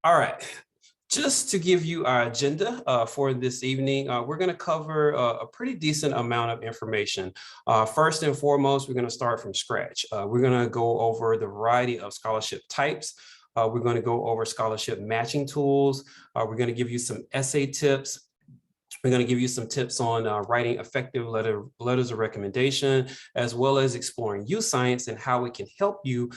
All right. Just to give you our agenda for this evening, we're going to cover a pretty decent amount of information. First and foremost, we're going to start from scratch. We're going to go over the variety of scholarship types. We're going to go over scholarship matching tools. We're going to give you some essay tips. We're going to give you some tips on writing effective letters of recommendation, as well as exploring youth science and how it can help you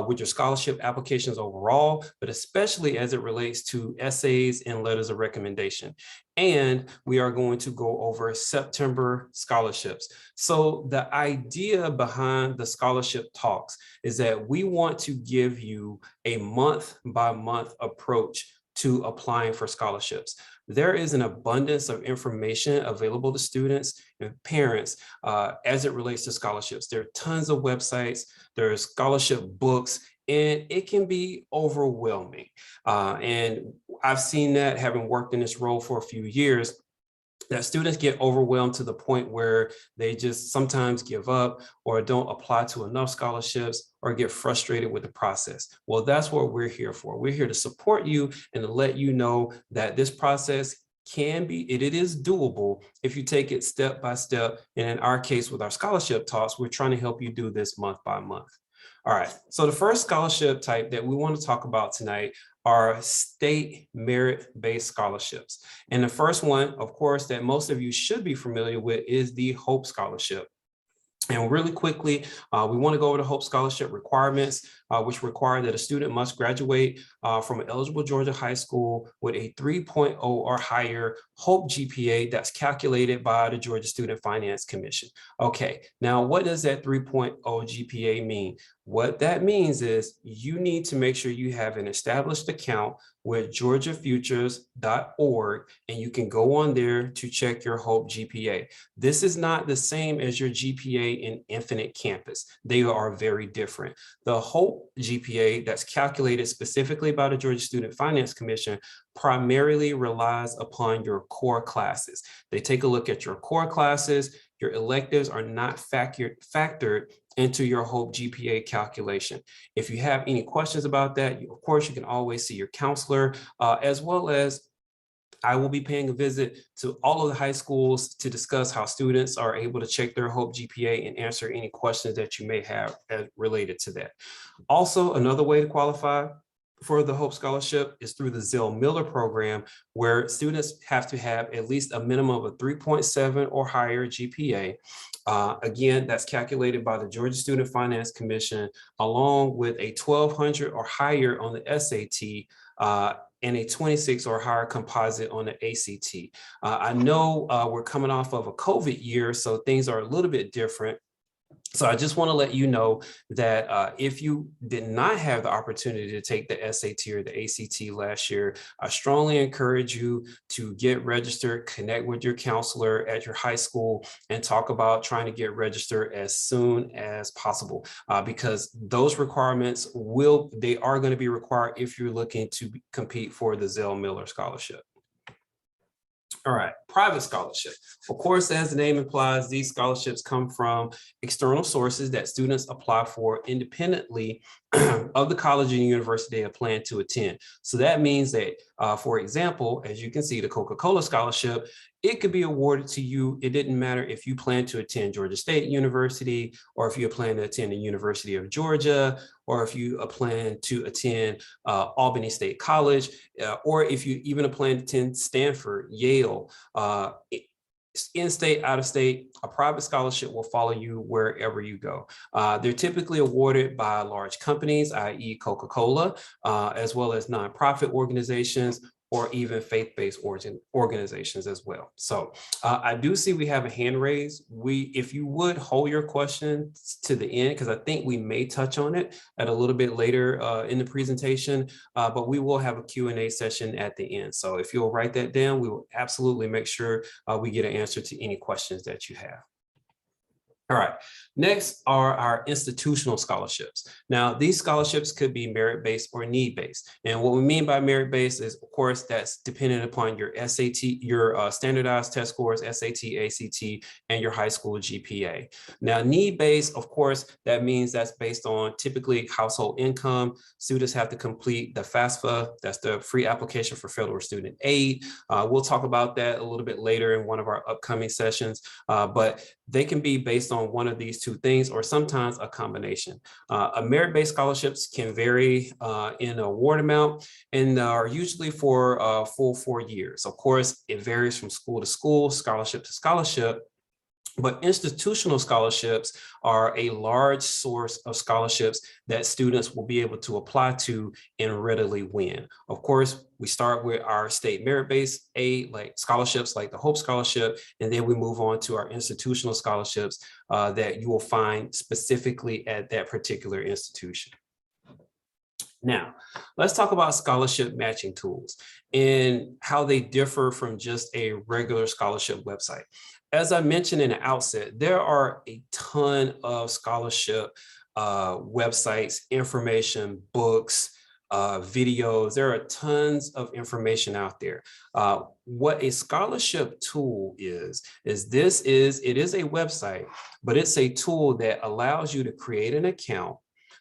with your scholarship applications overall, but especially as it relates to essays and letters of recommendation. And we are going to go over September scholarships. So the idea behind the scholarship talks is that we want to give you a month-by-month approach to applying for scholarships. There is an abundance of information available to students and parents as it relates to scholarships. There are tons of websites, there are scholarship books, and it can be overwhelming. And I've seen that, having worked in this role for a few years, that students get overwhelmed to the point where they just sometimes give up or don't apply to enough scholarships or get frustrated with the process. Well, that's what we're here for. We're here to support you and to let you know that this process it is doable if you take it step by step. And in our case, with our scholarship talks, we're trying to help you do this month by month. All right, so the first scholarship type that we want to talk about tonight are state merit-based scholarships. And the first one, of course, that most of you should be familiar with is the Hope Scholarship. And really quickly, we want to go over the Hope Scholarship requirements, which require that a student must graduate from an eligible Georgia high school with a 3.0 or higher Hope GPA that's calculated by the Georgia Student Finance Commission. Okay, now what does that 3.0 GPA mean? What that means is you need to make sure you have an established account with georgiafutures.org, and you can go on there to check your Hope GPA. This is not the same as your GPA in Infinite Campus. They are very different. The Hope GPA that's calculated specifically by the Georgia Student Finance Commission primarily relies upon your core classes. They take a look at your core classes. Your electives are not factored into your Hope GPA calculation. If you have any questions about that, of course, you can always see your counselor, as well as I will be paying a visit to all of the high schools to discuss how students are able to check their Hope GPA and answer any questions that you may have related to that. Also, another way to qualify for the Hope Scholarship is through the Zell Miller program, where students have to have at least a minimum of a 3.7 or higher GPA. Again, that's calculated by the Georgia Student Finance Commission, along with a 1200 or higher on the SAT, and a 26 or higher composite on the ACT. I know we're coming off of a COVID year, so things are a little bit different. So I just want to let you know that if you did not have the opportunity to take the SAT or the ACT last year, I strongly encourage you to get registered, connect with your counselor at your high school, and talk about trying to get registered as soon as possible, because those requirements they are going to be required if you're looking to compete for the Zell Miller Scholarship. All right, private scholarship. Of course, as the name implies, these scholarships come from external sources that students apply for independently of the college and university they plan to attend. So that means that, for example, as you can see, the Coca-Cola Scholarship, it could be awarded to you. It didn't matter if you plan to attend Georgia State University, or if you plan to attend the University of Georgia, or if you plan to attend Albany State College, or if you even plan to attend Stanford, Yale, in-state, out-of-state, a private scholarship will follow you wherever you go. They're typically awarded by large companies, i.e. Coca-Cola, as well as nonprofit organizations, or even faith-based organizations as well. So I do see we have a hand raised. If you would hold your questions to the end, because I think we may touch on it at a little bit later in the presentation, but we will have a Q&A session at the end. So if you'll write that down, we will absolutely make sure we get an answer to any questions that you have. All right, next are our institutional scholarships. Now, these scholarships could be merit-based or need-based. And what we mean by merit-based is, of course, that's dependent upon your SAT, your standardized test scores, SAT, ACT, and your high school GPA. Now, need-based, of course, that means that's based on typically household income. Students have to complete the FAFSA, that's the free application for federal student aid. We'll talk about that a little bit later in one of our upcoming sessions, but they can be based on one of these two things, or sometimes a combination. A merit-based scholarships can vary in award amount and are usually for a full 4 years. Of course, it varies from school to school, scholarship to scholarship. But institutional scholarships are a large source of scholarships that students will be able to apply to and readily win. Of course, we start with our state merit-based aid, like scholarships like the Hope Scholarship, and then we move on to our institutional scholarships that you will find specifically at that particular institution. Now, let's talk about scholarship matching tools and how they differ from just a regular scholarship website. As I mentioned in the outset, there are a ton of scholarship websites, information, books, videos. There are tons of information out there. What a scholarship tool is it is a website, but it's a tool that allows you to create an account,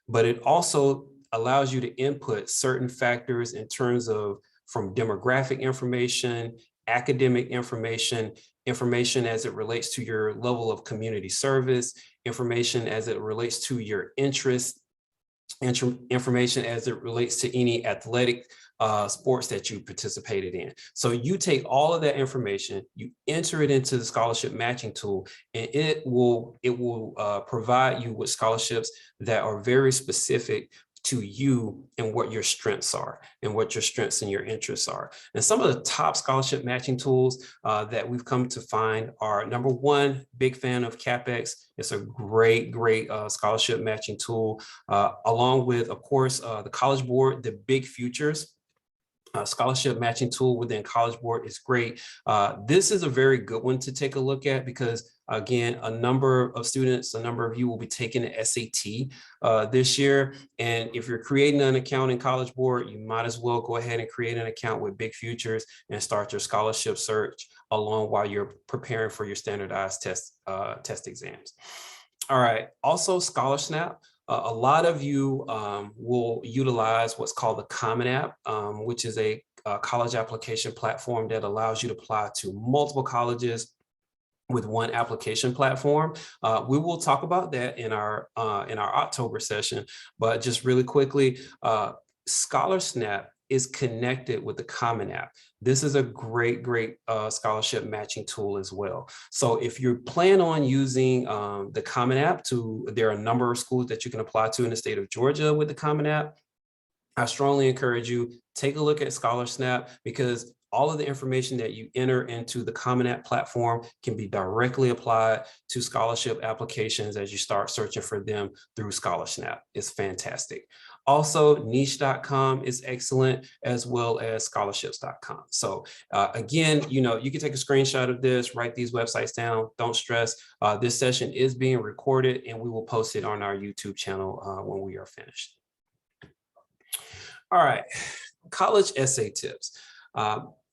but it also allows you to input certain factors in terms of from demographic information, academic information, information as it relates to your level of community service, information as it relates to your interests, information as it relates to any athletic sports that you participated in. So you take all of that information, you enter it into the scholarship matching tool, and it will provide you with scholarships that are very specific to you and what your strengths are and what your strengths and your interests are. And some of the top scholarship matching tools that we've come to find are, number one, big fan of CapEx. It's a great scholarship matching tool, along with, of course, the College Board, the Big Futures. Scholarship matching tool within College Board is great. This is a very good one to take a look at because, again, a number of you will be taking the SAT this year. And if you're creating an account in College Board, you might as well go ahead and create an account with Big Futures and start your scholarship search along while you're preparing for your standardized test exams. All right, also ScholarSnap. A lot of you will utilize what's called the Common App, which is a college application platform that allows you to apply to multiple colleges with one application platform. We will talk about that in our October session, but just really quickly, ScholarSnap is connected with the Common App. This is a great scholarship matching tool as well. So if you plan on using the Common App, there are a number of schools that you can apply to in the state of Georgia with the Common App. I strongly encourage you, take a look at ScholarSnap because all of the information that you enter into the Common App platform can be directly applied to scholarship applications as you start searching for them through ScholarSnap. It's fantastic. Also, niche.com is excellent, as well as scholarships.com. So again, you can take a screenshot of this, write these websites down, don't stress. This session is being recorded and we will post it on our YouTube channel when we are finished. All right, college essay tips.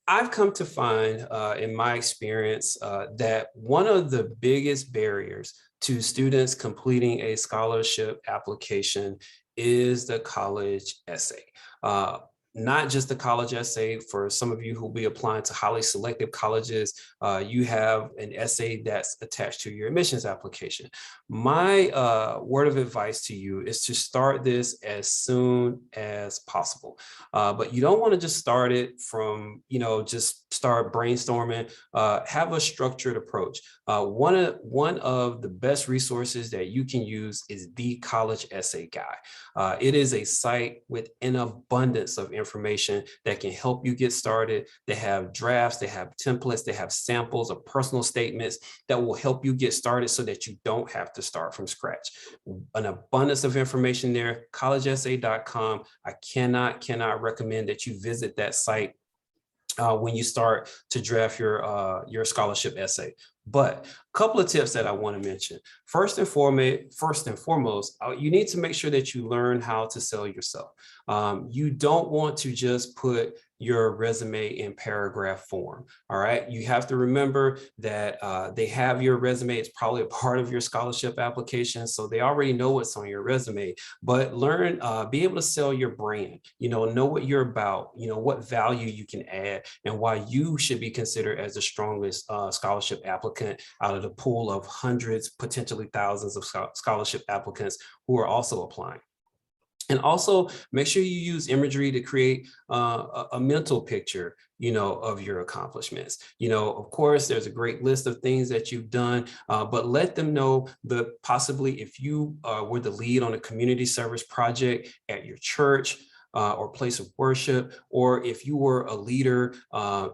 I've come to find in my experience that one of the biggest barriers to students completing a scholarship application is the college essay. Not just the college essay. For some of you who will be applying to highly selective colleges, you have an essay that's attached to your admissions application. My word of advice to you is to start this as soon as possible. But you don't want to just start it from, just start brainstorming. Have a structured approach. One of the best resources that you can use is the College Essay Guy. It is a site with an abundance of information that can help you get started. They have drafts, they have templates, they have samples of personal statements that will help you get started so that you don't have to start from scratch. An abundance of information there, collegeessay.com. I cannot recommend that you visit that site when you start to draft your scholarship essay. But a couple of tips that I want to mention. First and foremost, you need to make sure that you learn how to sell yourself. You don't want to just put your resume in paragraph form. All right. You have to remember that they have your resume. It's probably a part of your scholarship application. So they already know what's on your resume, but learn, be able to sell your brand, know what you're about, what value you can add and why you should be considered as the strongest scholarship applicant out of the pool of hundreds, potentially thousands of scholarship applicants who are also applying. And also make sure you use imagery to create a mental picture, of your accomplishments. Of course, there's a great list of things that you've done, but let them know that possibly if you were the lead on a community service project at your church, or place of worship, or if you were a leader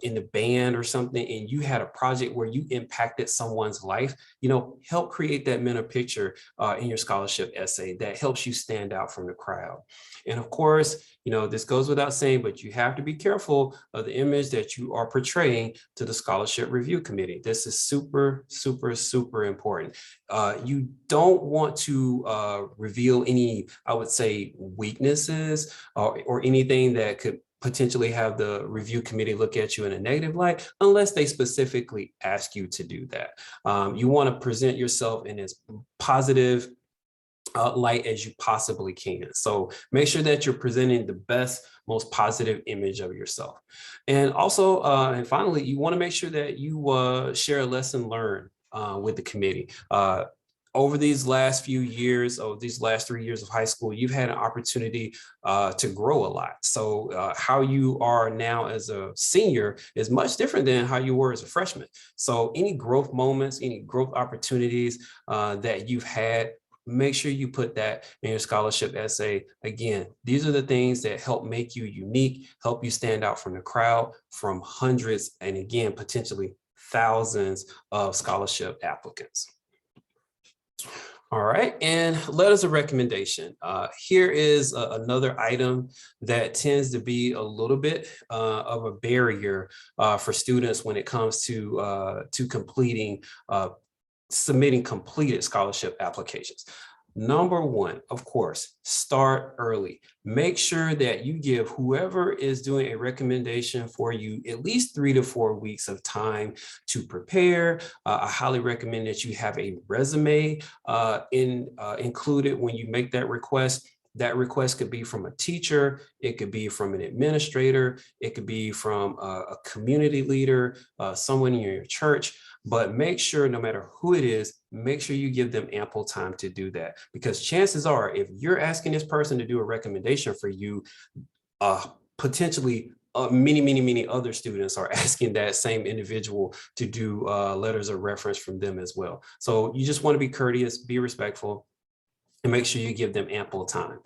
in the band or something, and you had a project where you impacted someone's life, help create that mental picture in your scholarship essay that helps you stand out from the crowd. And of course, this goes without saying, but you have to be careful of the image that you are portraying to the scholarship review committee. This is super, super, super important. You don't want to reveal any, I would say, weaknesses or anything that could potentially have the review committee look at you in a negative light, unless they specifically ask you to do that. You want to present yourself in as positive light as you possibly can. So make sure that you're presenting the best, most positive image of yourself. And also, and finally, you want to make sure that you share a lesson learned with the committee. Over these last few years, or these last 3 years of high school, you've had an opportunity to grow a lot. So how you are now as a senior is much different than how you were as a freshman. So any growth moments, any growth opportunities that you've had, make sure you put that in your scholarship essay. Again, these are the things that help make you unique, help you stand out from the crowd, from hundreds, and again, potentially thousands of scholarship applicants. All right, and letters of recommendation. Here is another item that tends to be a little bit of a barrier for students when it comes to completing submitting completed scholarship applications. Number one, of course, start early. Make sure that you give whoever is doing a recommendation for you at least 3 to 4 weeks of time to prepare. I highly recommend that you have a resume included when you make that request. That request could be from a teacher, it could be from an administrator, it could be from a community leader, someone in your church. But make sure, no matter who it is, make sure you give them ample time to do that. Because chances are, if you're asking this person to do a recommendation for you, potentially many other students are asking that same individual to do letters of reference from them as well. So you just want to be courteous, be respectful, and make sure you give them ample time.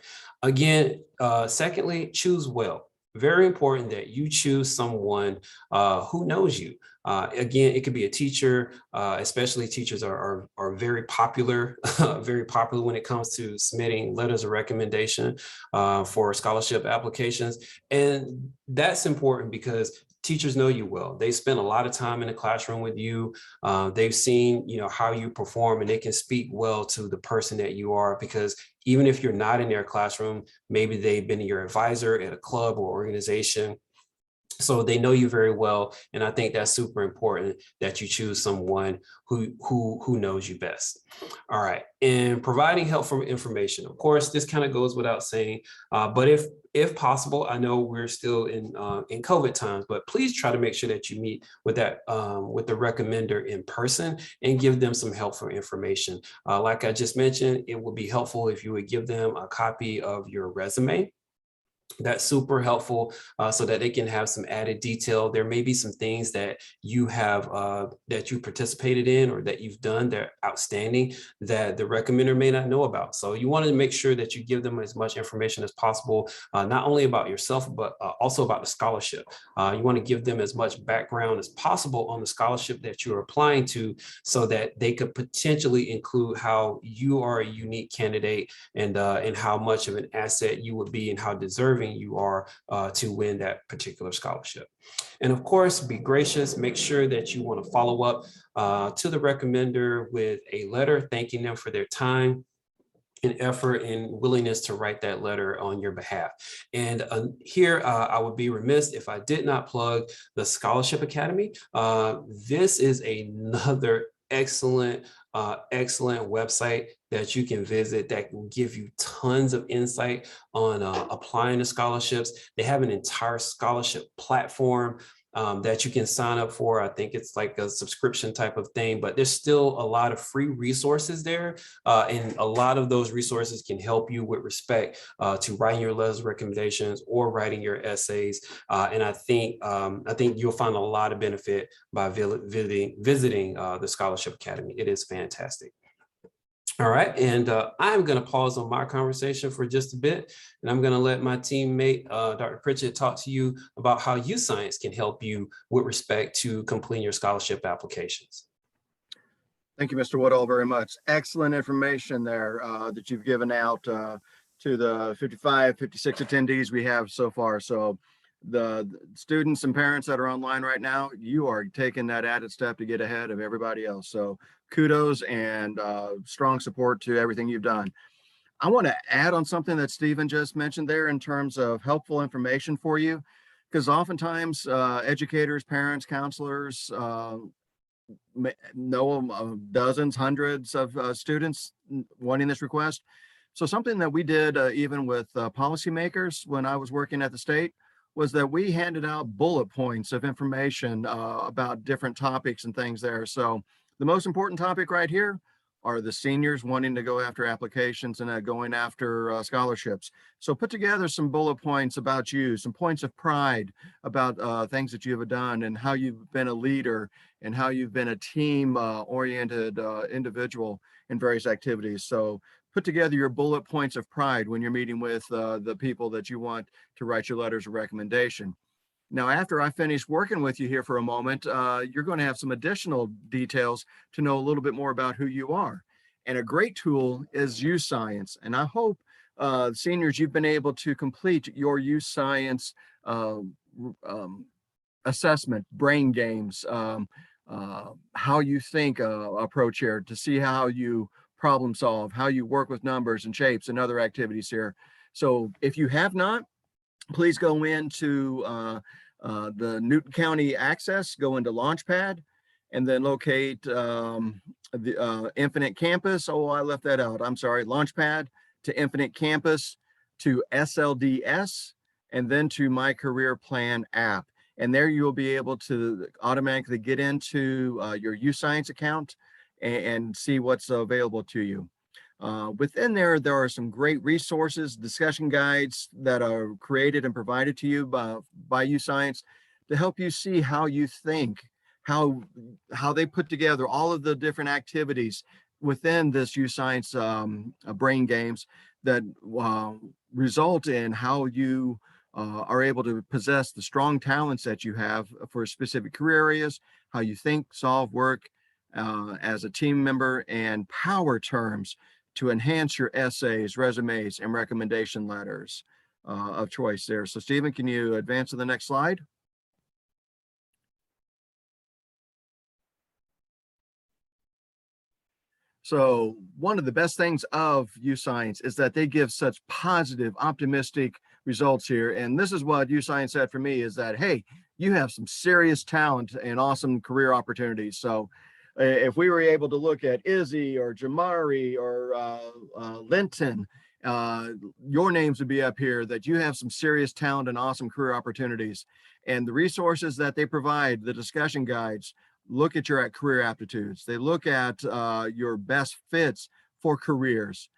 Again, secondly, choose well. Very important that you choose someone who knows you. Again, it could be a teacher, especially teachers are very popular, very popular when it comes to submitting letters of recommendation for scholarship applications. And that's important because teachers know you well. They spend a lot of time in the classroom with you. They've seen, how you perform, and they can speak well to the person that you are, because even if you're not in their classroom, maybe they've been your advisor at a club or organization. So they know you very well. And I think that's super important that you choose someone who knows you best. All right. And providing helpful information. Of course, this kind of goes without saying, but if possible, I know we're still in COVID times, but please try to make sure that you meet with with the recommender in person and give them some helpful information. Like I just mentioned, it would be helpful if you would give them a copy of your resume. That's super helpful so that they can have some added detail. There may be some things that you have that you participated in or that you've done that are outstanding that the recommender may not know about. So you want to make sure that you give them as much information as possible, not only about yourself, but also about the scholarship. You want to give them as much background as possible on the scholarship that you're applying to, so that they could potentially include how you are a unique candidate and how much of an asset you would be and how deserving deserving you are to win that particular scholarship. And of course, be gracious. Make sure that you want to follow up to the recommender with a letter thanking them for their time and effort and willingness to write that letter on your behalf. And here, I would be remiss if I did not plug the Scholarship Academy. This is another excellent website that you can visit that will give you tons of insight on applying to scholarships. They have an entire scholarship platform that you can sign up for. I think it's like a subscription type of thing, but there's still a lot of free resources there. And a lot of those resources can help you with respect to writing your letters of recommendations or writing your essays. And I think you'll find a lot of benefit by visiting the Scholarship Academy. It is fantastic. All right, and I'm going to pause on my conversation for just a bit, and I'm going to let my teammate, Dr. Pritchett, talk to you about how UScience can help you with respect to completing your scholarship applications. Thank you, Mr. Woodall, very much. Excellent information there that you've given out to the 55, 56 attendees we have so far. So the students and parents that are online right now, you are taking that added step to get ahead of everybody else. So kudos and strong support to everything you've done. I want to add on something that Stephen just mentioned there in terms of helpful information for you, because oftentimes educators, parents, counselors know dozens, hundreds of students wanting this request. So something that we did even with policymakers when I was working at the state was that we handed out bullet points of information about different topics and things there. So the most important topic right here are the seniors wanting to go after applications and going after scholarships. So put together some bullet points about you, some points of pride about things that you have done and how you've been a leader and how you've been a team-oriented individual in various activities. So put together your bullet points of pride when you're meeting with the people that you want to write your letters of recommendation. Now, after I finish working with you here for a moment, you're going to have some additional details to know a little bit more about who you are. And a great tool is UScience. And I hope, seniors, you've been able to complete your UScience assessment, brain games, how you think approach here to see how you problem solve, how you work with numbers and shapes and other activities here. So if you have not, please go into the Newton County Access, go into Launchpad, and then locate the Infinite Campus. Oh, I left that out. I'm sorry. Launchpad to Infinite Campus to SLDS, and then to My Career Plan app. And there you'll be able to automatically get into your UScience account and see what's available to you. Within there are some great resources, discussion guides that are created and provided to you by UScience to help you see how you think, how they put together all of the different activities within this UScience brain games that result in how you are able to possess the strong talents that you have for specific career areas, how you think, solve, work as a team member, and power terms to enhance your essays, resumes, and recommendation letters of choice there. So Stephen, can you advance to the next slide? So one of the best things of UScience is that they give such positive, optimistic results here. And this is what UScience said for me is that, hey, you have some serious talent and awesome career opportunities. So if we were able to look at Izzy or Jamari or Linton, your names would be up here, that you have some serious talent and awesome career opportunities. And the resources that they provide, the discussion guides, look at your career aptitudes. They look at your best fits for careers,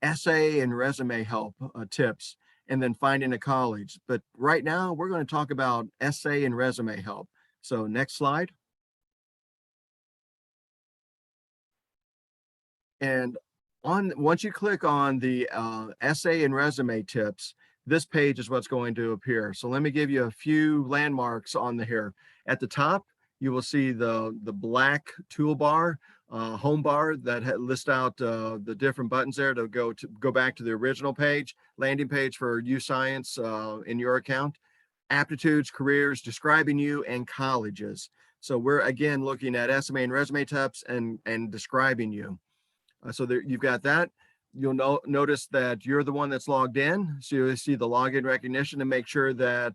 essay and resume help tips, and then finding a college. But right now, we're going to talk about essay and resume help. So next slide. And once you click on the essay and resume tips, this page is what's going to appear. So let me give you a few landmarks on here. At the top, you will see the black toolbar home bar that list out the different buttons there to go back to the original page, landing page for U-Science in your account, aptitudes, careers, describing you, and colleges. So we're again looking at SMA and resume types and describing you. So there, you've got that. You'll notice that you're the one that's logged in. So you'll see the login recognition to make sure that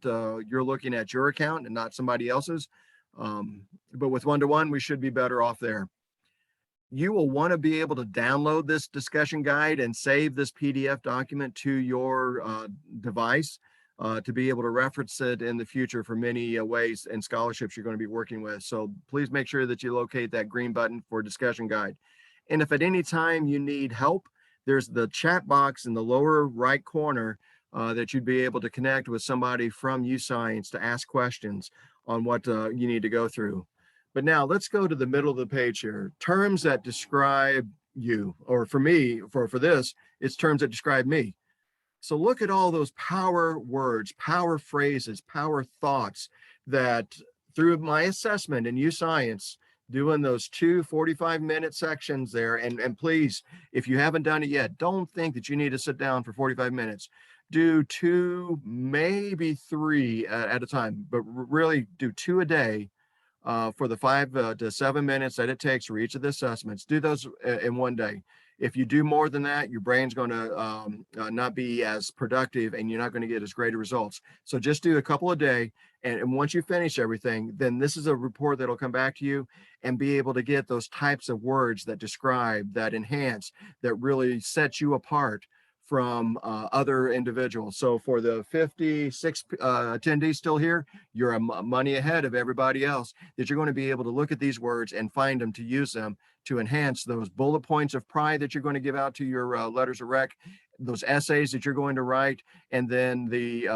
you're looking at your account and not somebody else's. But with one-to-one, we should be better off there. You will want to be able to download this discussion guide and save this PDF document to your device to be able to reference it in the future for many ways and scholarships you're going to be working with. So please make sure that you locate that green button for discussion guide. And if at any time you need help, there's the chat box in the lower right corner that you'd be able to connect with somebody from U-Science to ask questions on what you need to go through. But now let's go to the middle of the page here. Terms that describe you, or for me, for this, it's terms that describe me. So look at all those power words, power phrases, power thoughts that through my assessment in U-Science, doing those 2 45-minute sections there. And please, if you haven't done it yet, don't think that you need to sit down for 45 minutes. Do 2, maybe 3 at a time, but really do 2 a day for the 5 to 7 minutes that it takes for each of the assessments. Do those in one day. If you do more than that, your brain's going to not be as productive and you're not going to get as great results. So just do a couple a day. And once you finish everything, then this is a report that'll come back to you and be able to get those types of words that describe, that enhance, that really set you apart from other individuals. So for the 56 attendees still here, you're money ahead of everybody else, that you're going to be able to look at these words and find them to use them to enhance those bullet points of pride that you're going to give out to your letters of rec, those essays that you're going to write, and then the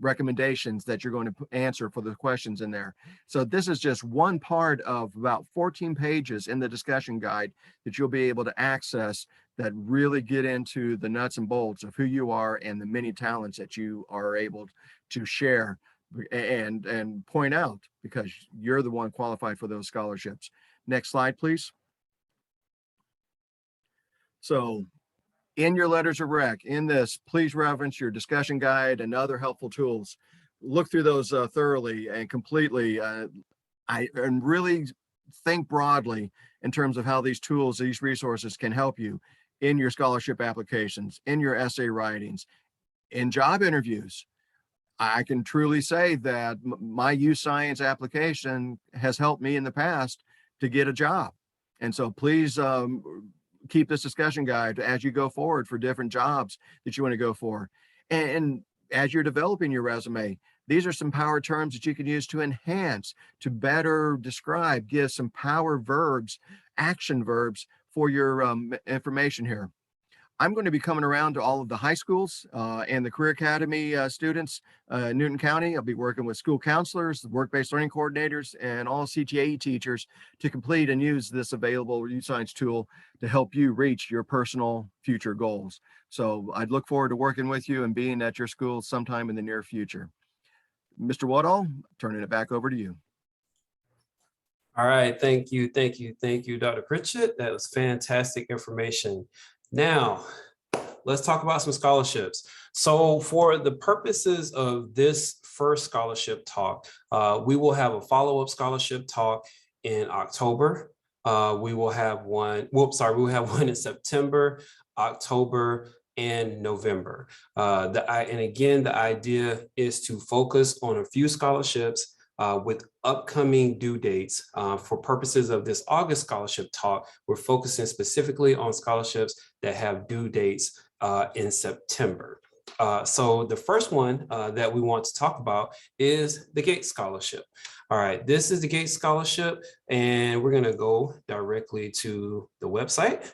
recommendations that you're going to answer for the questions in there. So this is just one part of about 14 pages in the discussion guide that you'll be able to access that really get into the nuts and bolts of who you are and the many talents that you are able to share and point out, because you're the one qualified for those scholarships. Next slide, please. So in your letters of rec, in this, please reference your discussion guide and other helpful tools. Look through those thoroughly and completely, and really think broadly in terms of how these tools, these resources can help you in your scholarship applications, in your essay writings, in job interviews. I can truly say that my U-Science application has helped me in the past to get a job. And so please keep this discussion guide as you go forward for different jobs that you want to go for. And as you're developing your resume, these are some power terms that you can use to enhance, to better describe, give some power verbs, action verbs for your information here. I'm going to be coming around to all of the high schools and the Career Academy students in Newton County. I'll be working with school counselors, work-based learning coordinators, and all CTAE teachers to complete and use this available U-Science tool to help you reach your personal future goals. So I'd look forward to working with you and being at your school sometime in the near future. Mr. Woodall, turning it back over to you. All right, thank you, Dr. Pritchett. That was fantastic information. Now, let's talk about some scholarships. So for the purposes of this first scholarship talk, we will have a follow-up scholarship talk in October. We will have one, we'll have one in September, October, and November. And again, the idea is to focus on a few scholarships with upcoming due dates. For purposes of this August scholarship talk, we're focusing specifically on scholarships that have due dates in September. So the first one that we want to talk about is the Gates Scholarship. All right, this is the Gates Scholarship, and we're gonna go directly to the website.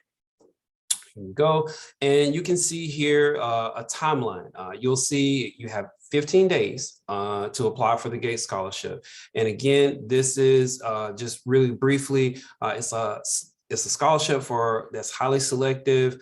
Go, and you can see here a timeline. You'll see you have 15 days to apply for the Gates Scholarship. And again, this is just really briefly, it's a scholarship that's highly selective.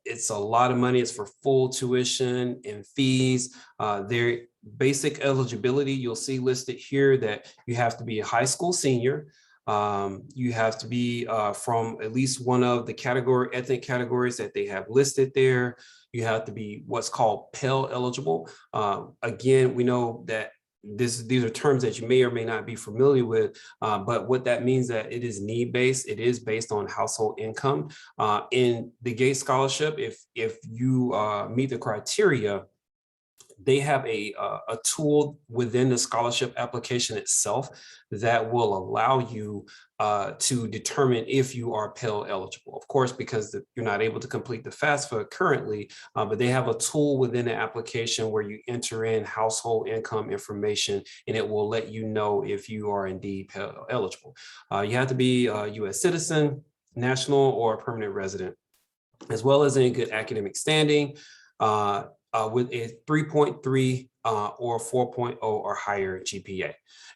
It's a lot of money. It's for full tuition and fees. Their basic eligibility, you'll see listed here that you have to be a high school senior. You have to be from at least one of the ethnic categories that they have listed there. You have to be what's called Pell eligible. Again, we know that these are terms that you may or may not be familiar with, but what that means that it is need-based. It is based on household income. In the Gates Scholarship, if you meet the criteria, they have a tool within the scholarship application itself that will allow you to determine if you are Pell eligible. Of course, because you're not able to complete the FAFSA currently, but they have a tool within the application where you enter in household income information, and it will let you know if you are indeed Pell eligible. You have to be a U.S. citizen, national, or permanent resident, as well as in good academic standing, with a 3.3 or 4.0 or higher GPA.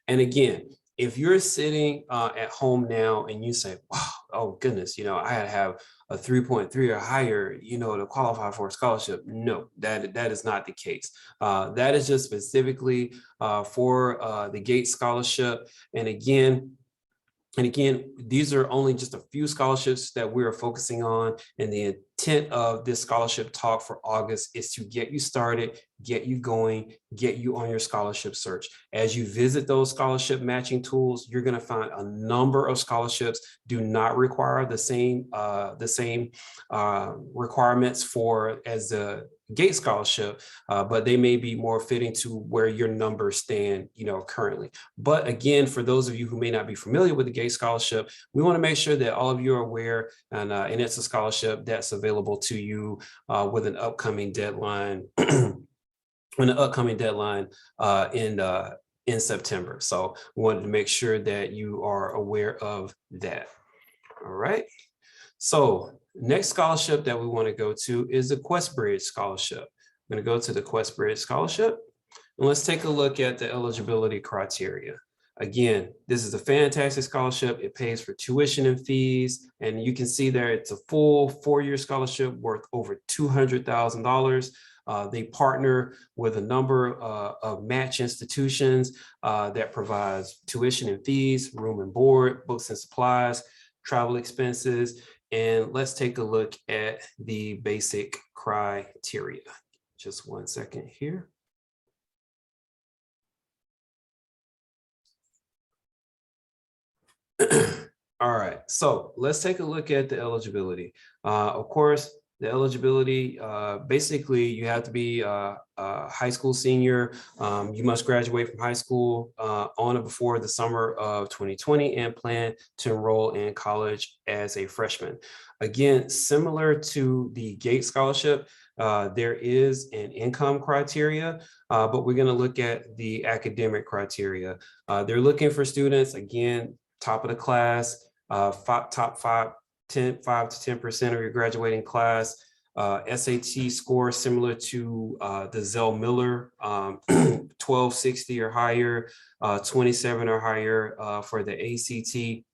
And again, if you're sitting at home now and you say, wow, oh goodness, I had to have a 3.3 or higher, to qualify for a scholarship. No, that is not the case. That is just specifically for the Gates Scholarship. And again, these are only just a few scholarships that we're focusing on. And the intent of this scholarship talk for August is to get you started, get you going, get you on your scholarship search. As you visit those scholarship matching tools, you're going to find a number of scholarships do not require the same requirements as the Gates Scholarship, but they may be more fitting to where your numbers stand, currently. But again, for those of you who may not be familiar with the Gates Scholarship, we want to make sure that all of you are aware, and it's a scholarship that's available to you with an upcoming deadline. In September. So we wanted to make sure that you are aware of that. All right. So next scholarship that we want to go to is the QuestBridge Scholarship. I'm going to go to the QuestBridge Scholarship, and let's take a look at the eligibility criteria. Again, this is a fantastic scholarship. It pays for tuition and fees, and you can see there it's a full 4-year scholarship worth over $200,000. They partner with a number of match institutions that provides tuition and fees, room and board, books and supplies, travel expenses. And let's take a look at the basic criteria. Just 1 second here. All right, so let's take a look at the eligibility. Of course, the eligibility, basically you have to be a high school senior. You must graduate from high school on or before the summer of 2020 and plan to enroll in college as a freshman. Again, similar to the Gates Scholarship, there is an income criteria, but we're gonna look at the academic criteria. They're looking for students, again, top of the class, top 5 to 10% of your graduating class, SAT score similar to the Zell Miller, 1260 or higher, 27 or higher for the ACT.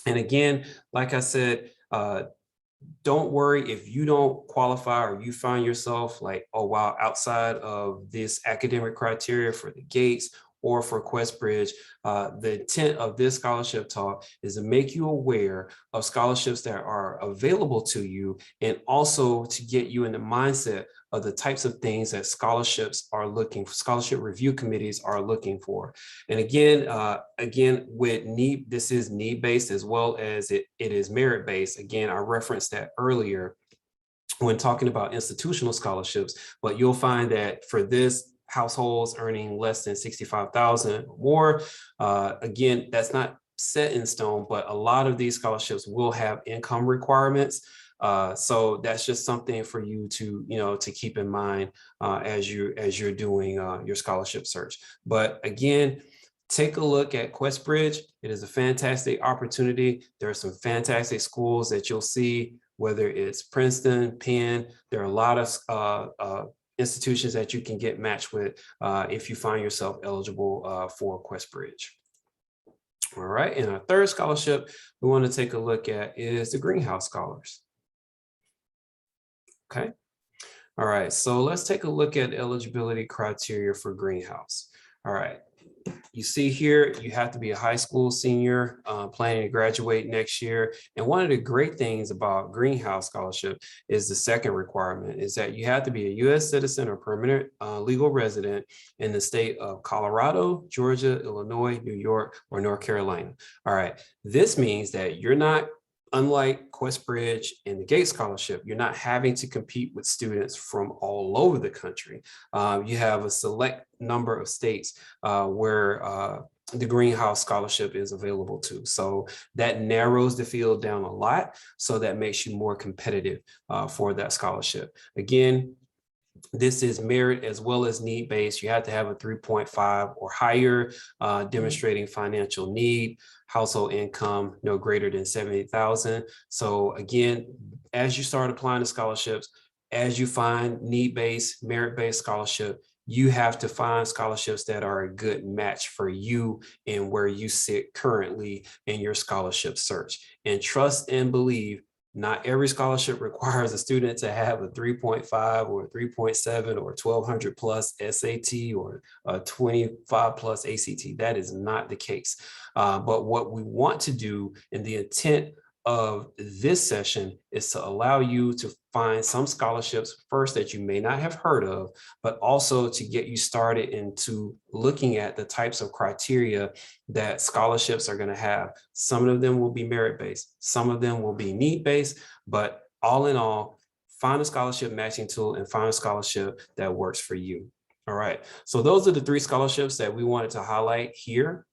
And again, like I said, don't worry if you don't qualify or you find yourself like, oh, wow, outside of this academic criteria for the Gates or for QuestBridge. The intent of this scholarship talk is to make you aware of scholarships that are available to you, and also to get you in the mindset of the types of things that scholarships are looking for, scholarship review committees are looking for. And again, with need, this is need-based as well as it is merit-based. Again, I referenced that earlier when talking about institutional scholarships, but you'll find that for this, households earning less than 65,000 or more, again, that's not set in stone, but a lot of these scholarships will have income requirements. So that's just something for you to, to keep in mind as you're doing your scholarship search. But again, take a look at QuestBridge. It is a fantastic opportunity. There are some fantastic schools that you'll see, whether it's Princeton, Penn. There are a lot of institutions that you can get matched with if you find yourself eligible for QuestBridge. All right, and our third scholarship we want to take a look at is the Greenhouse Scholars. Okay, all right, so let's take a look at eligibility criteria for Greenhouse. All right, You see here, you have to be a high school senior planning to graduate next year. And one of the great things about Greenhouse Scholarship is the second requirement is that you have to be a U.S. citizen or permanent legal resident in the state of Colorado, Georgia, Illinois, New York, or North Carolina. All right. This means that you're not, unlike Questbridge and the Gates Scholarship, you're not having to compete with students from all over the country. You have a select number of states where the Greenhouse Scholarship is available to. So that narrows the field down a lot. So that makes you more competitive for that scholarship. Again, this is merit as well as need-based. You have to have a 3.5 or higher, demonstrating financial need, household income no greater than 70,000. So again, as you start applying to scholarships, as you find need-based, merit-based scholarship, you have to find scholarships that are a good match for you and where you sit currently in your scholarship search. And trust and believe, not every scholarship requires a student to have a 3.5 or 3.7 or 1200 plus SAT or a 25 plus ACT. That is not the case. But what we want to do, and the intent of this session, is to allow you to find some scholarships first that you may not have heard of, but also to get you started into looking at the types of criteria that scholarships are going to have. Some of them will be merit-based, some of them will be need-based, but all in all, find a scholarship matching tool and find a scholarship that works for you. All right, so those are the 3 scholarships that we wanted to highlight here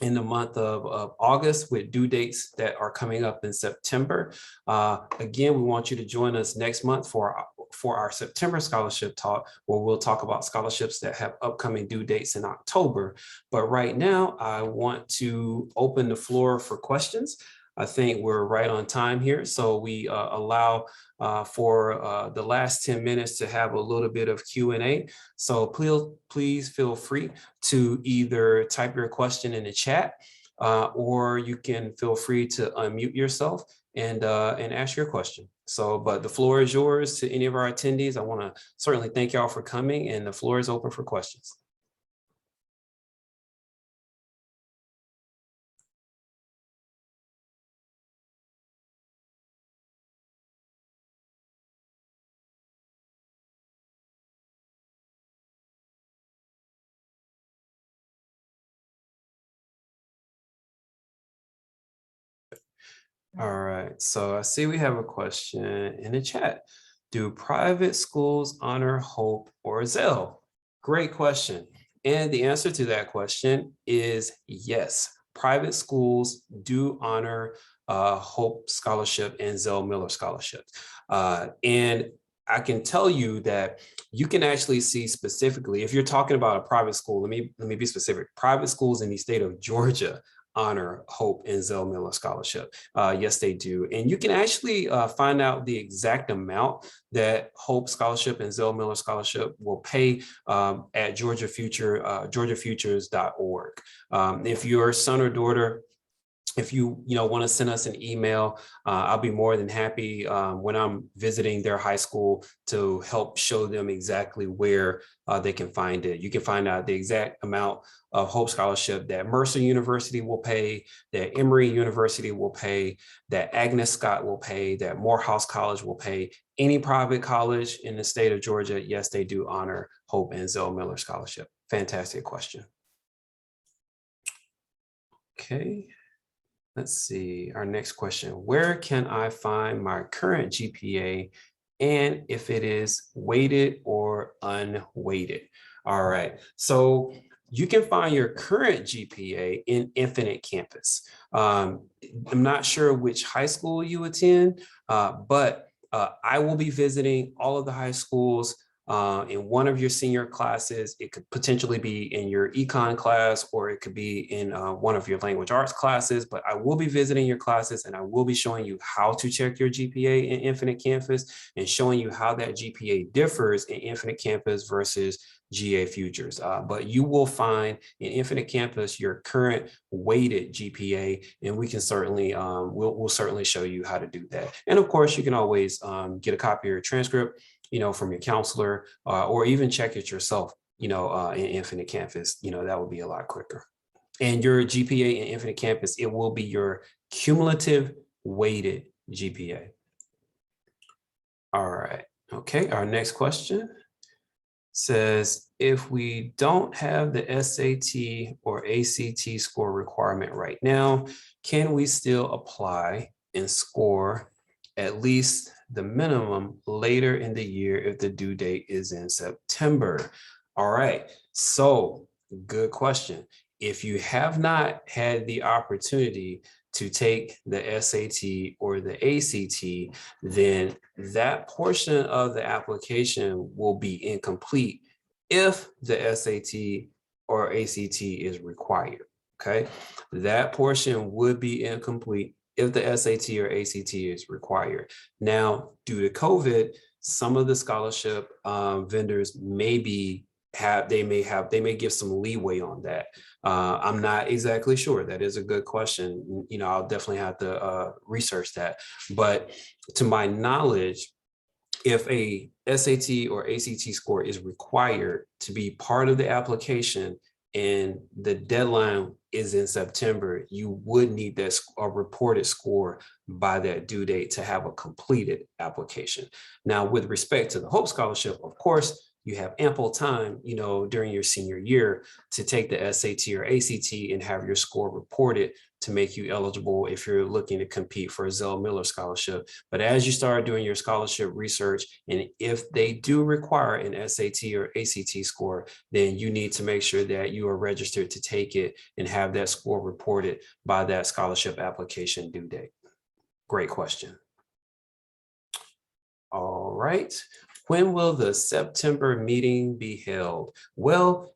in the month of August, with due dates that are coming up in September. Again, we want you to join us next month for our September scholarship talk, where we'll talk about scholarships that have upcoming due dates in October. But right now, I want to open the floor for questions. I think we're right on time here, so we allow for the last 10 minutes to have a little bit of Q&A. So please feel free to either type your question in the chat, or you can feel free to unmute yourself and ask your question. So, but the floor is yours to any of our attendees. I want to certainly thank y'all for coming, and the floor is open for questions. All right, so I see we have a question in the chat. Do private schools honor Hope or Zell? Great question. And the answer to that question is yes. Private schools do honor Hope Scholarship and Zell Miller Scholarship. And I can tell you that you can actually see specifically, if you're talking about a private school, let me be specific. Private schools in the state of Georgia honor Hope and Zell Miller Scholarship. Yes, they do. And you can actually find out the exact amount that Hope Scholarship and Zell Miller Scholarship will pay at georgiafutures.org. If your son or daughter, if you want to send us an email, I'll be more than happy when I'm visiting their high school to help show them exactly where they can find it. You can find out the exact amount of Hope Scholarship that Mercer University will pay, that Emory University will pay, that Agnes Scott will pay, that Morehouse College will pay. Any private college in the state of Georgia, yes, they do honor Hope and Zell Miller Scholarship. Fantastic question. Okay. Let's see, our next question. Where can I find my current GPA and if it is weighted or unweighted? All right, so you can find your current GPA in Infinite Campus. I'm not sure which high school you attend, but I will be visiting all of the high schools in one of your senior classes. It could potentially be in your econ class, or it could be in one of your language arts classes, but I will be visiting your classes and I will be showing you how to check your GPA in Infinite Campus and showing you how that GPA differs in Infinite Campus versus GA Futures. But you will find in Infinite Campus your current weighted GPA, and we can certainly, we'll certainly show you how to do that. And of course, you can always get a copy of your transcript, from your counselor, or even check it yourself in Infinite Campus, that would be a lot quicker. And your GPA in Infinite Campus, it will be your cumulative weighted GPA. All right. Okay. Our next question says, if we don't have the SAT or ACT score requirement right now, can we still apply and score at least the minimum later in the year if the due date is in September? All right. So good question. If you have not had the opportunity to take the SAT or the ACT, then that portion of the application will be incomplete if the SAT or ACT is required. Okay, that portion would be incomplete if the SAT or ACT is required. Now, due to COVID, some of the scholarship vendors may give some leeway on that. I'm not exactly sure. That is a good question. I'll definitely have to research that. But to my knowledge, if a SAT or ACT score is required to be part of the application and the deadline is in September, you would need a reported score by that due date to have a completed application. Now, with respect to the Hope Scholarship, of course, you have ample time, during your senior year to take the SAT or ACT and have your score reported to make you eligible if you're looking to compete for a Zell Miller scholarship. But as you start doing your scholarship research, and if they do require an SAT or ACT score, then you need to make sure that you are registered to take it and have that score reported by that scholarship application due date. Great question. All right. When will the September meeting be held? Well,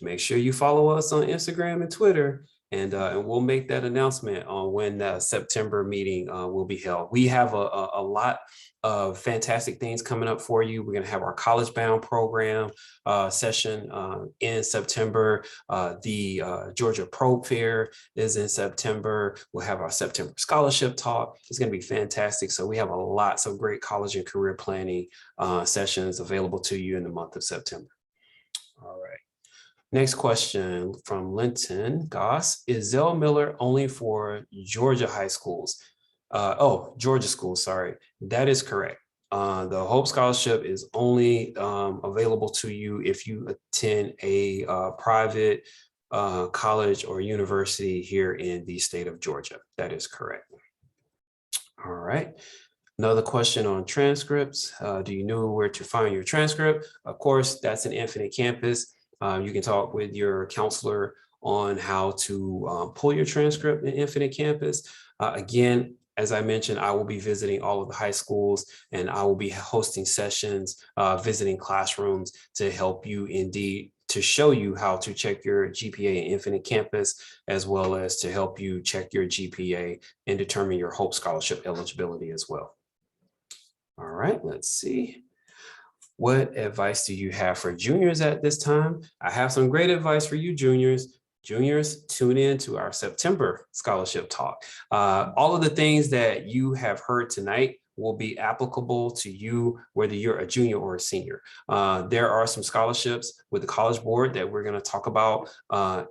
make sure you follow us on Instagram and Twitter, and we'll make that announcement on when the September meeting will be held. We have a lot of fantastic things coming up for you. We're going to have our College Bound program session in September. The Georgia Probe Fair is in September. We'll have our September Scholarship Talk. It's going to be fantastic. So we have lots of great college and career planning sessions available to you in the month of September. All right. Next question from Linton Goss. Is Zell Miller only for Georgia high schools? Georgia schools, sorry. That is correct. The Hope Scholarship is only available to you if you attend a private college or university here in the state of Georgia. That is correct. All right. Another question on transcripts. Do you know where to find your transcript? Of course, that's an Infinite Campus. You can talk with your counselor on how to pull your transcript in Infinite Campus. Again, as I mentioned, I will be visiting all of the high schools, and I will be hosting sessions, visiting classrooms to help you to show you how to check your GPA in Infinite Campus, as well as to help you check your GPA and determine your Hope Scholarship eligibility as well. All right, let's see. What advice do you have for juniors at this time? I have some great advice for you, juniors. Juniors, tune in to our September Scholarship Talk. All of the things that you have heard tonight will be applicable to you, whether you're a junior or a senior. There are some scholarships with the College Board that we're going to talk about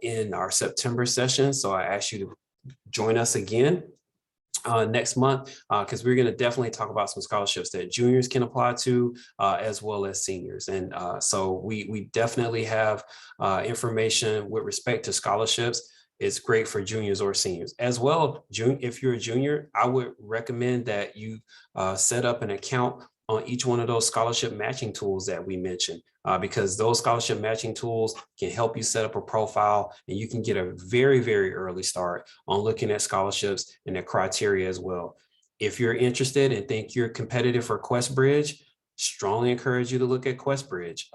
in our September session. So I ask you to join us again next month, because we're going to definitely talk about some scholarships that juniors can apply to, as well as seniors. And so we definitely have information with respect to scholarships. It's great for juniors or seniors as well. If you're a junior, I would recommend that you set up an account on each one of those scholarship matching tools that we mentioned, because those scholarship matching tools can help you set up a profile, and you can get a very, very early start on looking at scholarships and their criteria as well. If you're interested and think you're competitive for QuestBridge, strongly encourage you to look at QuestBridge.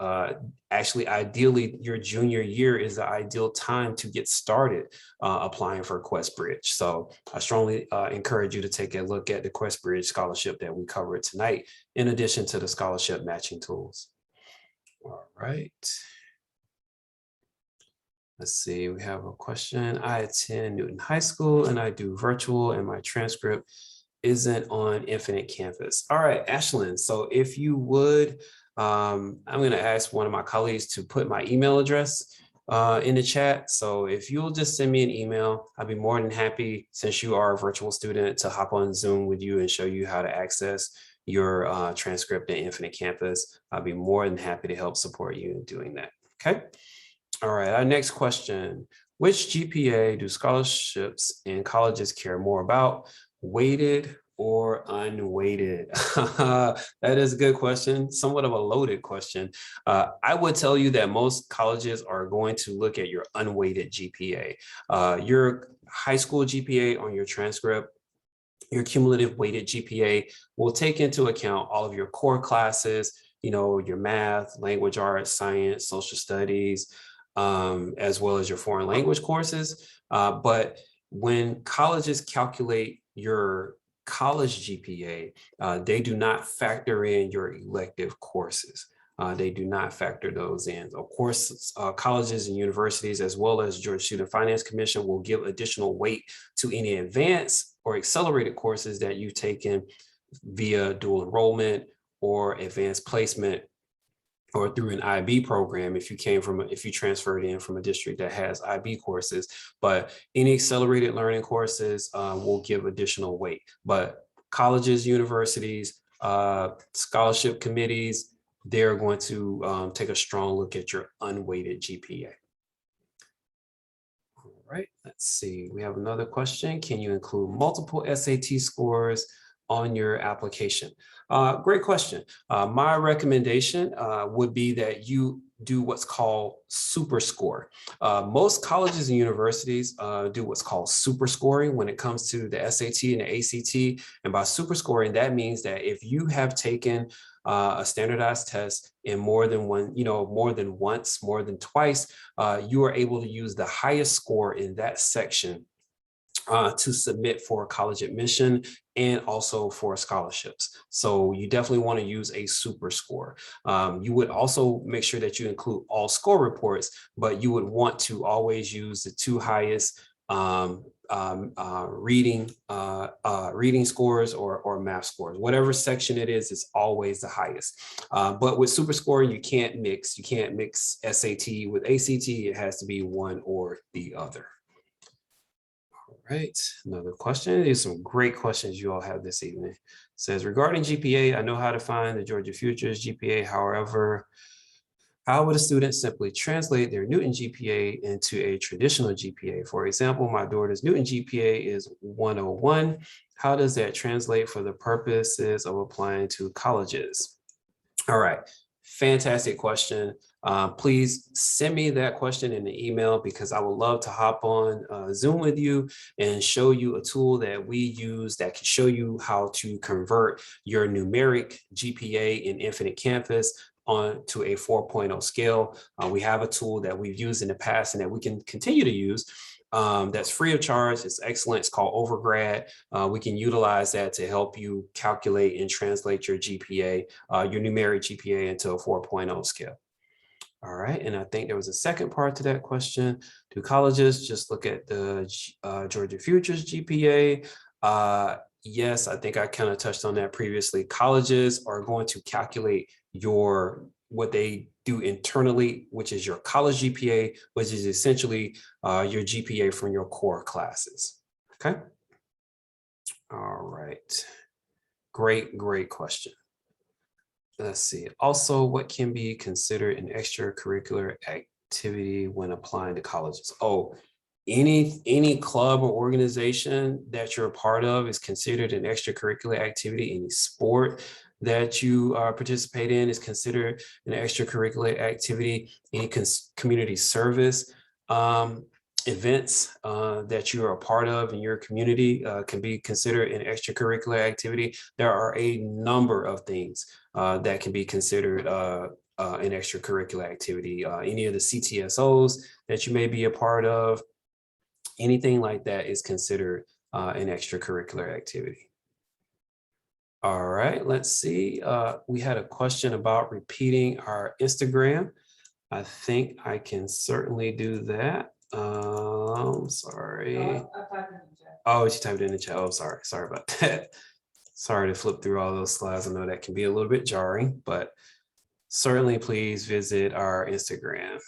Actually, ideally, your junior year is the ideal time to get started applying for QuestBridge. So I strongly encourage you to take a look at the QuestBridge scholarship that we covered tonight, in addition to the scholarship matching tools. All right. Let's see, we have a question. I attend Newton High School and I do virtual, and my transcript isn't on Infinite Campus. All right, Ashlyn, so if you would I'm going to ask one of my colleagues to put my email address in the chat. So if you'll just send me an email, I'd be more than happy, since you are a virtual student, to hop on Zoom with you and show you how to access your transcript in Infinite Campus. I'll be more than happy to help support you in doing that. Okay. All right. Our next question. Which GPA do scholarships and colleges care more about? Weighted or unweighted? That is a good question. Somewhat of a loaded question. I would tell you that most colleges are going to look at your unweighted GPA. Your high school GPA on your transcript, your cumulative weighted GPA will take into account all of your core classes, your math, language arts, science, social studies, as well as your foreign language courses. But when colleges calculate your college GPA, they do not factor in your elective courses. They do not factor those in. Of course, colleges and universities, as well as Georgia Student Finance Commission, will give additional weight to any advanced or accelerated courses that you've taken via dual enrollment or advanced placement, or through an IB program if you transferred in from a district that has IB courses. But any accelerated learning courses will give additional weight. But colleges, universities, scholarship committees, they're going to take a strong look at your unweighted GPA. All right, let's see. We have another question. Can you include multiple SAT scores on your application? Great question. My recommendation would be that you do what's called super score. Most colleges and universities do what's called super scoring when it comes to the SAT and the ACT. And by super scoring, that means that if you have taken a standardized test in more than once, more than twice, you are able to use the highest score in that section to submit for college admission and also for scholarships. So you definitely want to use a super score. You would also make sure that you include all score reports, but you would want to always use the two highest reading scores or math scores. Whatever section it is always the highest. But with super scoring, you can't mix SAT with ACT. It has to be one or the other. Right, another question. These are some great questions you all have this evening. It says, regarding GPA, I know how to find the Georgia Futures GPA. However, how would a student simply translate their Newton GPA into a traditional GPA? For example, my daughter's Newton GPA is 101. How does that translate for the purposes of applying to colleges? All right, fantastic question. Please send me that question in the email, because I would love to hop on Zoom with you and show you a tool that we use that can show you how to convert your numeric GPA in Infinite Campus onto a 4.0 scale. We have a tool that we've used in the past and that we can continue to use. That's free of charge. It's excellent. It's called Overgrad. We can utilize that to help you calculate and translate your GPA, your numeric GPA, into a 4.0 scale. All right, and I think there was a second part to that question. Do colleges just look at the Georgia Futures GPA? Yes, I think I kind of touched on that previously. Colleges are going to calculate what they do internally, which is your college GPA, which is essentially your GPA from your core classes. Okay. All right. Great question. Let's see. Also, what can be considered an extracurricular activity when applying to colleges? Oh, any club or organization that you're a part of is considered an extracurricular activity. Any sport that you participate in is considered an extracurricular activity. Any community service events that you're a part of in your community can be considered an extracurricular activity. There are a number of things that can be considered an extracurricular activity. Any of the CTSOs that you may be a part of, anything like that is considered an extracurricular activity. All right, let's see. We had a question about repeating our Instagram. I think I can certainly do that. Sorry. Oh, she typed it in the chat. Oh, sorry about that. Sorry to flip through all those slides. I know that can be a little bit jarring, but Certainly, please visit our Instagram.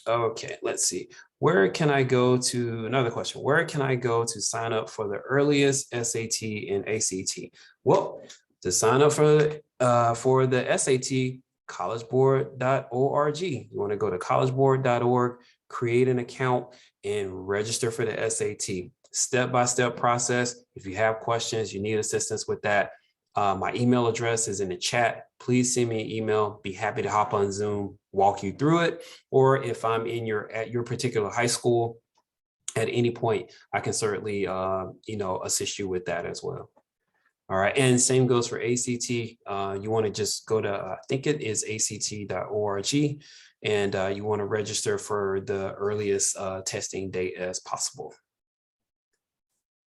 Okay, let's see. Where can I go to, another question, where can I go to sign up for the earliest SAT and ACT? Well, to sign up for the SAT, collegeboard.org. You want to go to collegeboard.org, create an account, and register for the SAT. Step-by-step process. If you have questions, you need assistance with that, my email address is in the chat. Please send me an email. Be happy to hop on Zoom, walk you through it. Or if I'm at your particular high school at any point, I can certainly assist you with that as well. All right, and same goes for ACT. You want to just go to, I think it is act.org, and you want to register for the earliest testing date as possible.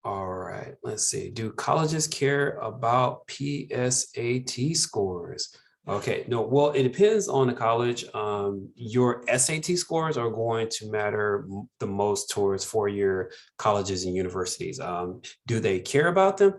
All right, let's see. Do colleges care about PSAT scores? Okay, no, well, it depends on the college. Your SAT scores are going to matter the most towards four-year colleges and universities. Do they care about them?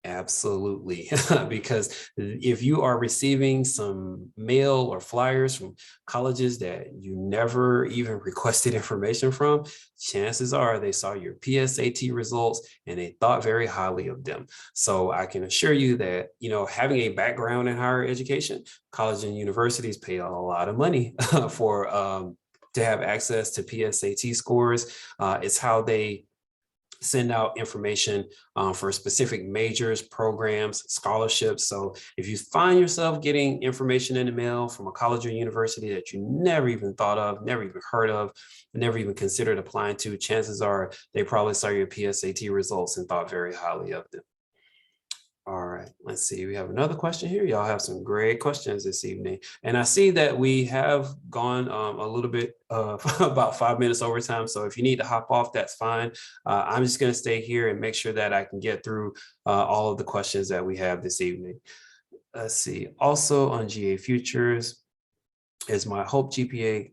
Absolutely, because if you are receiving some mail or flyers from colleges that you never even requested information from, chances are they saw your PSAT results and they thought very highly of them. So I can assure you that, having a background in higher education, colleges and universities pay a lot of money for to have access to PSAT scores. It's how they send out information for specific majors, programs, scholarships. So if you find yourself getting information in the mail from a college or university that you never even thought of, never even heard of, never even considered applying to, chances are they probably saw your PSAT results and thought very highly of them. All right, let's see. We have another question here. Y'all have some great questions this evening. And I see that we have gone a little bit about 5 minutes over time. So if you need to hop off, that's fine. I'm just going to stay here and make sure that I can get through all of the questions that we have this evening. Let's see. Also on GA Futures, is my Hope GPA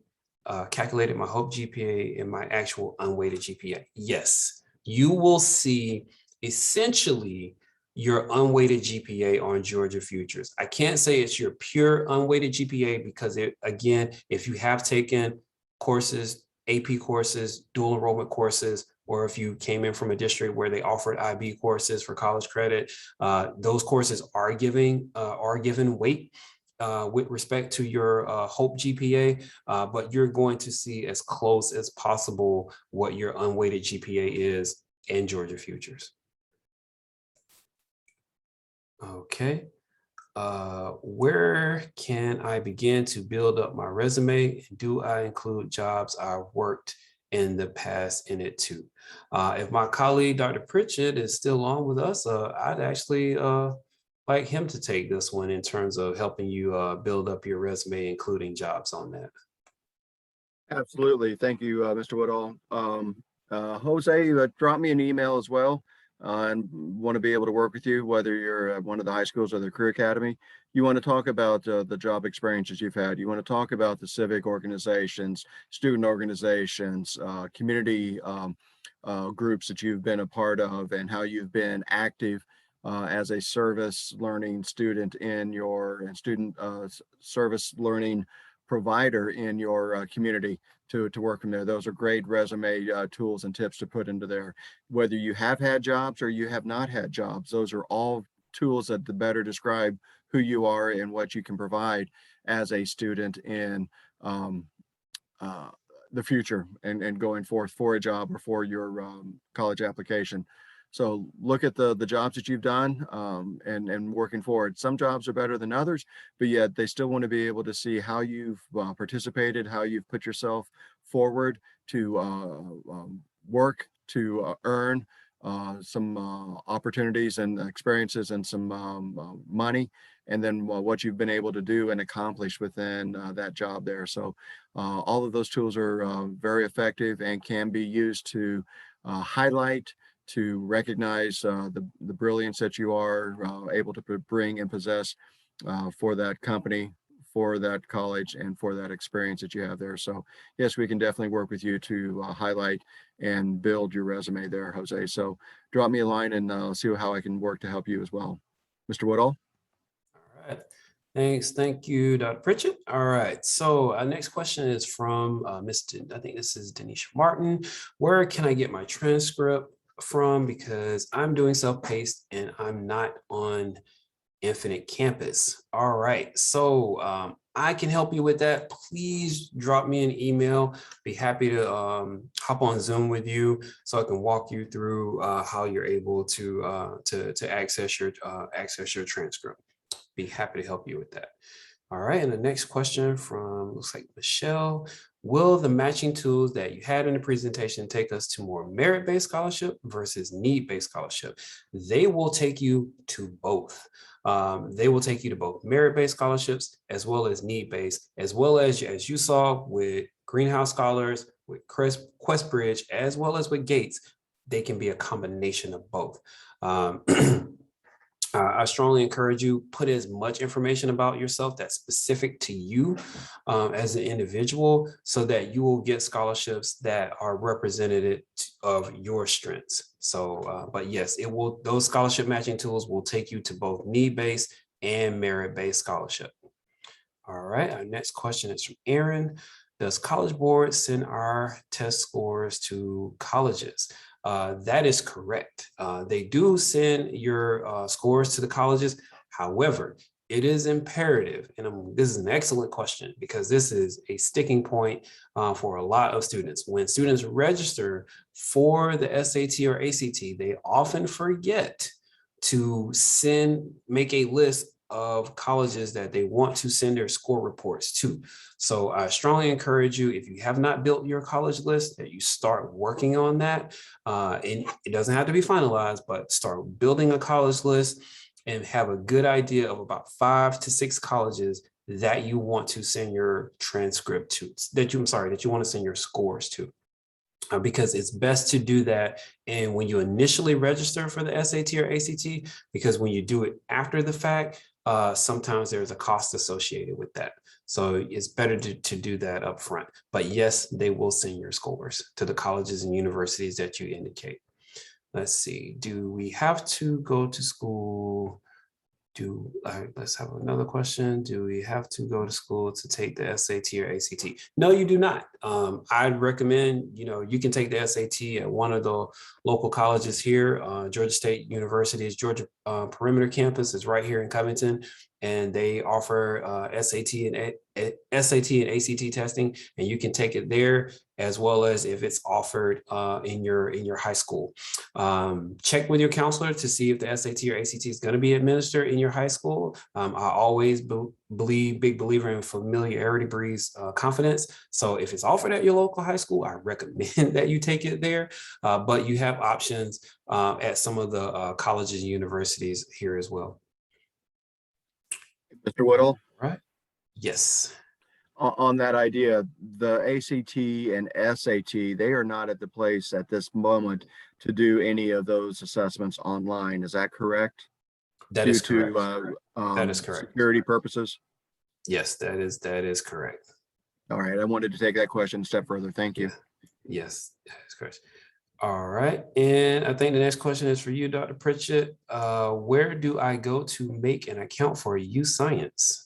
calculated my Hope GPA and my actual unweighted GPA? Yes, you will see essentially your unweighted GPA on Georgia Futures. I can't say it's your pure unweighted GPA because again, if you have taken courses, AP courses, dual enrollment courses, or if you came in from a district where they offered IB courses for college credit, those courses are given weight with respect to your Hope GPA, but you're going to see as close as possible what your unweighted GPA is in Georgia Futures. Okay, where can I begin to build up my resume? Do I include jobs I worked in the past in it too? If my colleague, Dr. Pritchett, is still on with us, I'd actually like him to take this one in terms of helping you build up your resume, including jobs on that. Absolutely. Thank you, Mr. Woodall. Jose, drop me an email as well. And want to be able to work with you, whether you're at one of the high schools or the Career Academy. You want to talk about the job experiences you've had. You want to talk about the civic organizations, student organizations, community groups that you've been a part of, and how you've been active as a service learning student in your student service learning provider in your community to work from there. Those are great resume tools and tips to put into there. Whether you have had jobs or you have not had jobs, those are all tools that better describe who you are and what you can provide as a student in the future and going forth for a job or for your college application. So look at the jobs that you've done and working forward. Some jobs are better than others, but yet they still want to be able to see how you've participated, how you've put yourself forward to work, to earn some opportunities and experiences and some money, and then what you've been able to do and accomplish within that job there. So all of those tools are very effective and can be used to highlight, to recognize the brilliance that you are able to bring and possess for that company, for that college, and for that experience that you have there. So yes, we can definitely work with you to highlight and build your resume there, Jose. So drop me a line and see how I can work to help you as well. Mr. Woodall? All right. Thanks. Thank you, Dr. Pritchett. All right. So our next question is from I think this is Denisha Martin. Where can I get my transcript from? Because I'm doing self-paced and I'm not on Infinite Campus. All right. So I can help you with that. Please drop me an email. Be happy to hop on Zoom with you so I can walk you through how you're able to access your transcript. Be happy to help you with that. All right, and the next question from, looks like Michelle. Will the matching tools that you had in the presentation take us to more merit-based scholarship versus need-based scholarship? They will take you to both. They will take you to both merit-based scholarships as well as need-based, as well as you saw with Greenhouse Scholars, with QuestBridge, as well as with Gates. They can be a combination of both. I strongly encourage you, put as much information about yourself that's specific to you as an individual so that you will get scholarships that are representative of your strengths. So, but yes, those scholarship matching tools will take you to both need-based and merit-based scholarship. All right, our next question is from Aaron. Does College Board send our test scores to colleges? That is correct. They do send your scores to the colleges. However, it is imperative, and this is an excellent question because this is a sticking point for a lot of students. When students register for the SAT or ACT, they often forget to make a list of colleges that they want to send their score reports to. So I strongly encourage you, if you have not built your college list, that you start working on that. And it doesn't have to be finalized, but start building a college list and have a good idea of about 5 to 6 colleges that you want to send your transcript to, that you want to send your scores to. Because it's best to do that. And when you initially register for the SAT or ACT, because when you do it after the fact, sometimes there's a cost associated with that. So it's better to do that up front. But yes, they will send your scores to the colleges and universities that you indicate. Let's see, do we have to go to school? Let's have another question. Do we have to go to school to take the SAT or ACT? No, you do not. I'd recommend, you can take the SAT at one of the local colleges here. Georgia State University's Georgia Perimeter Campus is right here in Covington, and they offer SAT and ACT testing, and you can take it there as well as if it's offered in your high school. Check with your counselor to see if the SAT or ACT is going to be administered in your high school. I always big believer in familiarity breeds confidence. So if it's offered at your local high school, I recommend that you take it there. But you have options at some of the colleges and universities here as well. Mr. Whittle? Right. Yes. On that idea, the ACT and SAT, they are not at the place at this moment to do any of those assessments online. Is that correct? That is correct. That is correct. Security purposes? Yes, that is correct. All right. I wanted to take that question a step further. Thank you. Yes, that is correct. All right. And I think the next question is for you, Dr. Pritchett. Where do I go to make an account for UScience?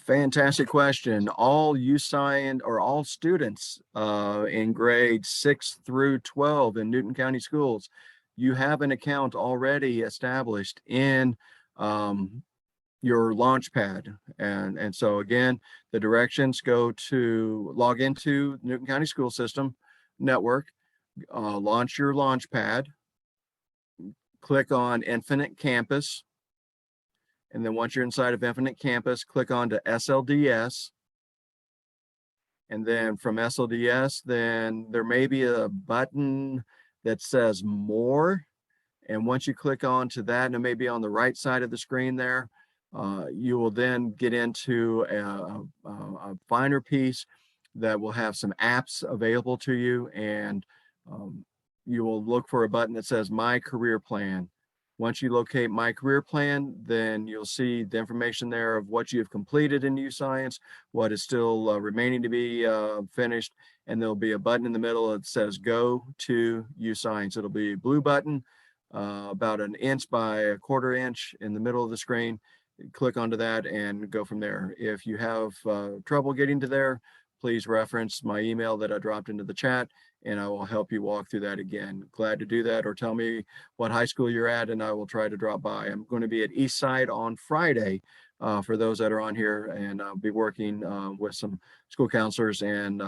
Fantastic question. All UScience or all students in grades 6 through 12 in Newton County schools, you have an account already established in your Launchpad. And so again, the directions go to log into Newton County School System Network, launch your Launchpad, click on Infinite Campus. And then once you're inside of Infinite Campus, click on to SLDS. And then from SLDS, then there may be a button that says More. And once you click on to that, and it may be on the right side of the screen there, you will then get into a finer piece that will have some apps available to you. And you will look for a button that says My Career Plan. Once you locate My Career Plan, then you'll see the information there of what you've completed in UScience, what is still remaining to be finished, and there'll be a button in the middle that says Go to UScience. It'll be a blue button, about 1 inch by 1/4 inch in the middle of the screen. click onto that and go from there. If you have trouble getting to there, please reference my email that I dropped into the chat, and I will help you walk through that again. Glad to do that, or tell me what high school you're at, and I will try to drop by. I'm going to be at Eastside on Friday for those that are on here, and I'll be working with some school counselors and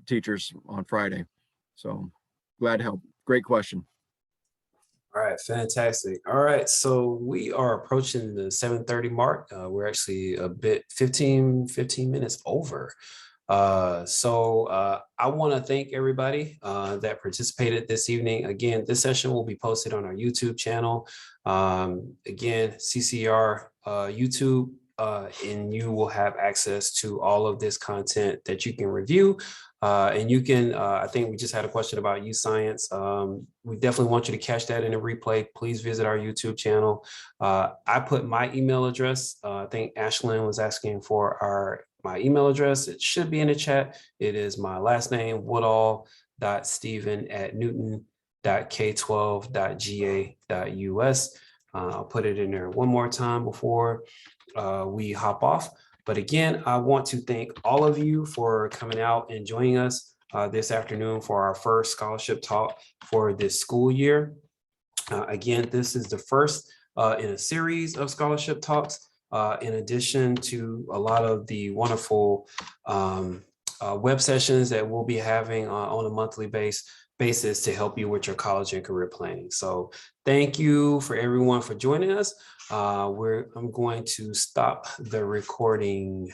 teachers on Friday. So glad to help. Great question. All right, fantastic. All right, so we are approaching the 7:30 mark. We're actually a bit 15 minutes over. I want to thank everybody that participated this evening. Again, this session will be posted on our YouTube channel. Again, CCR YouTube, and you will have access to all of this content that you can review. And you can, I think we just had a question about youth science. We definitely want you to catch that in a replay. Please visit our YouTube channel. I put my email address. I think Ashlyn was asking for my email address. It should be in the chat. It is my last name, woodall.stephen@newton.k12.ga.us. I'll put it in there one more time before we hop off. But again, I want to thank all of you for coming out and joining us this afternoon for our first scholarship talk for this school year. Again, this is the first in a series of scholarship talks, in addition to a lot of the wonderful web sessions that we'll be having on a monthly basis to help you with your college and career planning. So thank you for everyone for joining us. I'm going to stop the recording